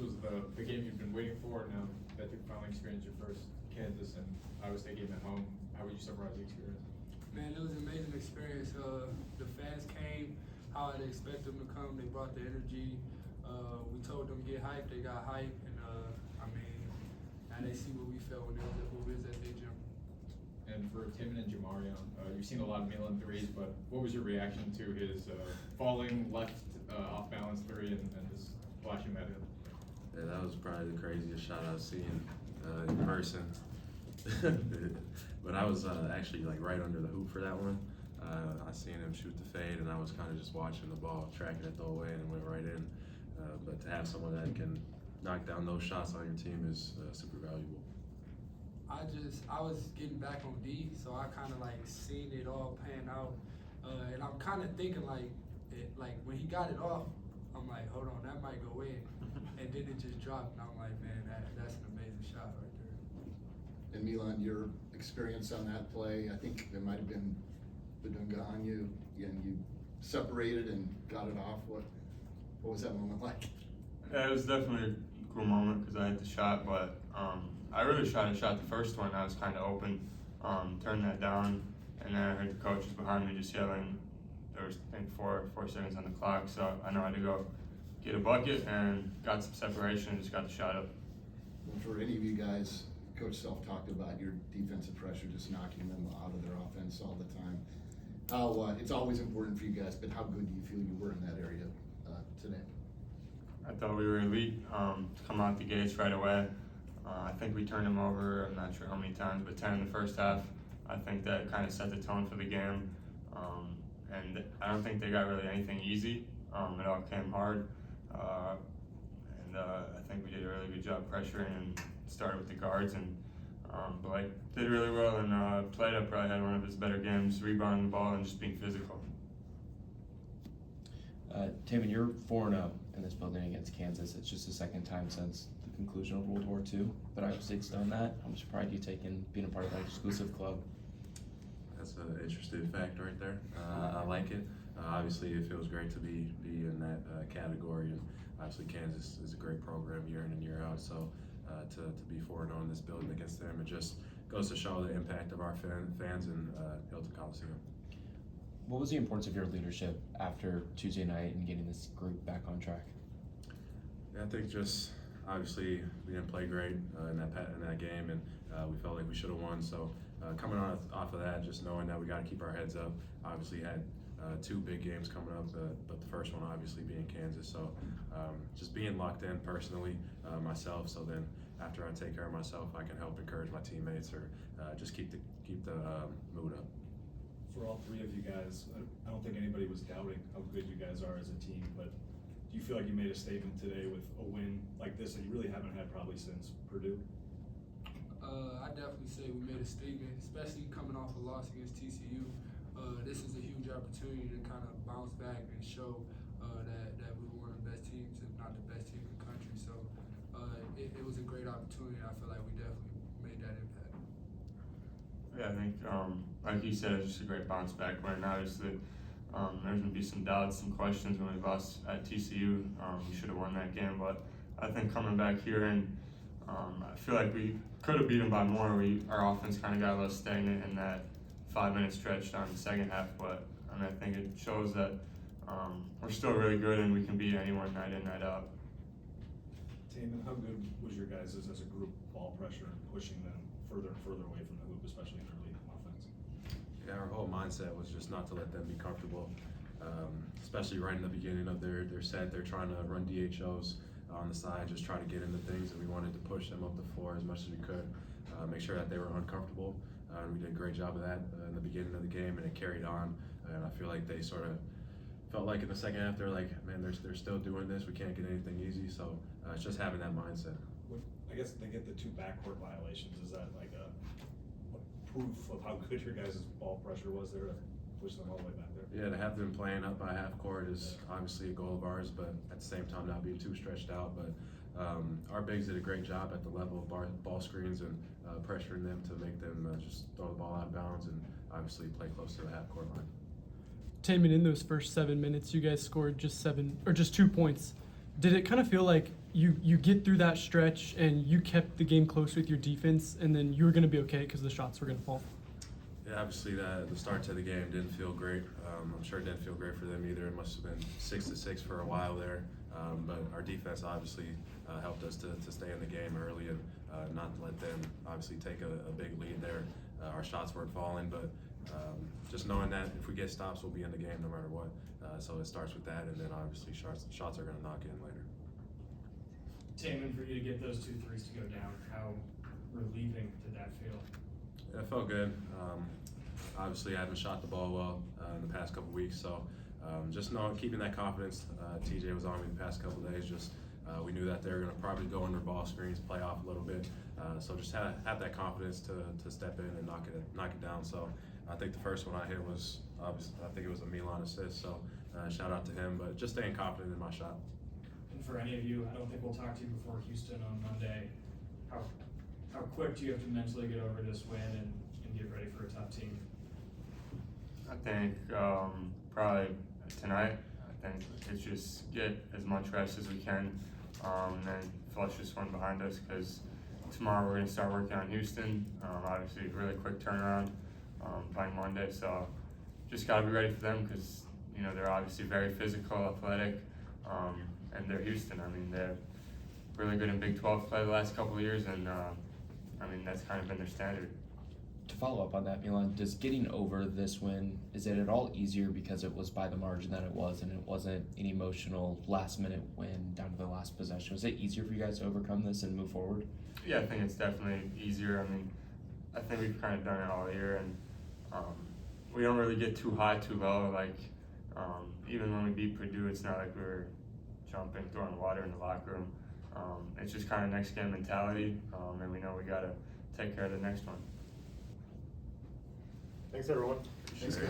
was the game you've been waiting for. Now that you finally experienced your first Kansas and Iowa State game at home, how would you summarize the experience? Man, it was an amazing experience. The fans came how I'd expect them to come. They brought the energy. We told them to get hyped. They got hyped, and I mean, now they see what we felt when we was at the gym. And for Tamin and Jamarion, you've seen a lot of Milan threes, but what was your reaction to his falling left off balance three and just flashing that in? Yeah, that was probably the craziest shot I've seen in person. But I was actually like right under the hoop for that one. I seen him shoot the fade, and I was kind of just watching the ball, tracking it the whole way, and it went right in. But to have someone that can knock down those shots on your team is super valuable. I was getting back on D, so I kind of like seen it all pan out, and I'm kind of thinking like when he got it off, I'm like, hold on, that might go in, and then it just dropped, and I'm like, man, that's an amazing shot right there. And Milan, your experience on that play, I think there might have been Badunga on you, and you separated and got it off. What was that moment like? Yeah, it was definitely a cool moment because I hit the shot, but I really shot the first one. I was kind of open, turned that down, and then I heard the coaches behind me just yelling. There was, I think, 4 seconds on the clock, so I know I had to go get a bucket and got some separation and just got the shot up. Well, for any of you guys, Coach Self talked about your defensive pressure, just knocking them out of their offense all the time. How it's always important for you guys, but how good do you feel you were in that area today? I thought we were elite. Come out the gates right away. I think we turned them over, I'm not sure how many times, but 10 in the first half. I think that kind of set the tone for the game. And I don't think they got really anything easy. It all came hard. And I think we did a really good job pressuring and started with the guards. And Blake did really well, and Plata probably had one of his better games, rebounding the ball and just being physical. Tamin, you're 4-0 in this building against Kansas. It's just the second time since the conclusion of World War II, but Iowa State's done that. How much pride do you take in being a part of that exclusive club? That's an interesting fact right there. I like it. Obviously, it feels great to be in that category, and obviously Kansas is a great program year in and year out. So to be 4-0 in this building against them, it just goes to show the impact of our fans in Hilton Coliseum. What was the importance of your leadership after Tuesday night and getting this group back on track? Yeah, I think just obviously we didn't play great in that game, and we felt like we should have won. So coming off of that, just knowing that we got to keep our heads up. Obviously had 2 big games coming up, but the first one obviously being Kansas. So just being locked in personally myself. So then after I take care of myself, I can help encourage my teammates or just keep the mood up. For all 3 of you guys, I don't think anybody was doubting how good you guys are as a team, but do you feel like you made a statement today with a win like this that you really haven't had probably since Purdue? I definitely say we made a statement, especially coming off a loss against TCU. This is a huge opportunity to kind of bounce back and show that we were one of the best teams, if not the best team in the country. So it was a great opportunity. I feel like we definitely made that impact. Yeah, I think, like you said, it's just a great bounce back win. Obviously, there's going to be some doubts, some questions when we lost at TCU. We should have won that game, but I think coming back here and I feel like we could have beat them by more. Our offense kind of got a little stagnant in that 5-minute stretch down in the second half, but I think it shows that we're still really good and we can beat anyone night in, night out. Tamin, how good was your guys as a group ball pressure and pushing them further and further away from the hoop, especially in early offense? Yeah, our whole mindset was just not to let them be comfortable, especially right in the beginning of their set. They're trying to run DHOs on the side, just try to get into things, and we wanted to push them up the floor as much as we could, make sure that they were uncomfortable. We did a great job of that in the beginning of the game, and it carried on. And I feel like they sort of felt like in the second half, they're like, man, they're still doing this. We can't get anything easy. So it's just having that mindset. I guess they get the 2 backcourt violations. Is that like a proof of how good your guys' ball pressure was there to push them all the way back there? Yeah, to have them playing up by half court is obviously a goal of ours, but at the same time not being too stretched out. But our bigs did a great job at the level of ball screens and pressuring them to make them just throw the ball out of bounds and obviously play close to the half court line. Tamin, in those first 7 minutes, you guys scored just 2 points. Did it kind of feel like you get through that stretch and you kept the game close with your defense, and then you were going to be okay because the shots were going to fall? Yeah, obviously the start to the game didn't feel great. I'm sure it didn't feel great for them either. It must have been 6-6 for a while there. But our defense obviously helped us to stay in the game early and not let them obviously take a big lead there. Our shots weren't falling, but just knowing that if we get stops, we'll be in the game no matter what. So it starts with that, and then obviously shots are going to knock in later. Tamin, for you to get those 2 threes to go down, how relieving did that feel? Yeah, it felt good. Obviously, I haven't shot the ball well in the past couple weeks, so just keeping that confidence. TJ was on me the past couple days. Just we knew that they were going to probably go under ball screens, play off a little bit. So just have that confidence to step in and knock it down. So I think the first one I hit was obviously, I think it was a Milan assist. So shout out to him, but just staying confident in my shot. And for any of you, I don't think we'll talk to you before Houston on Monday. How quick do you have to mentally get over this win and get ready for a tough team? I think probably tonight. I think it's just get as much rest as we can, and then flush this one behind us, because tomorrow we're going to start working on Houston. Obviously, a really quick turnaround playing Monday, so just got to be ready for them, because they're obviously very physical, athletic, and they're Houston. I mean, they're really good in Big 12 play the last couple of years, and that's kind of been their standard. To follow up on that, Milan, does getting over this win, is it at all easier because it was by the margin that it was and it wasn't an emotional last-minute win down to the last possession? Was it easier for you guys to overcome this and move forward? Yeah, I think it's definitely easier. I think we've kind of done it all year, and we don't really get too high, too low. Like, even when we beat Purdue, it's not like we were jumping, throwing water in the locker room. It's just kind of next game mentality, and we know we got to take care of the next one. Thanks, everyone. Thanks, guys.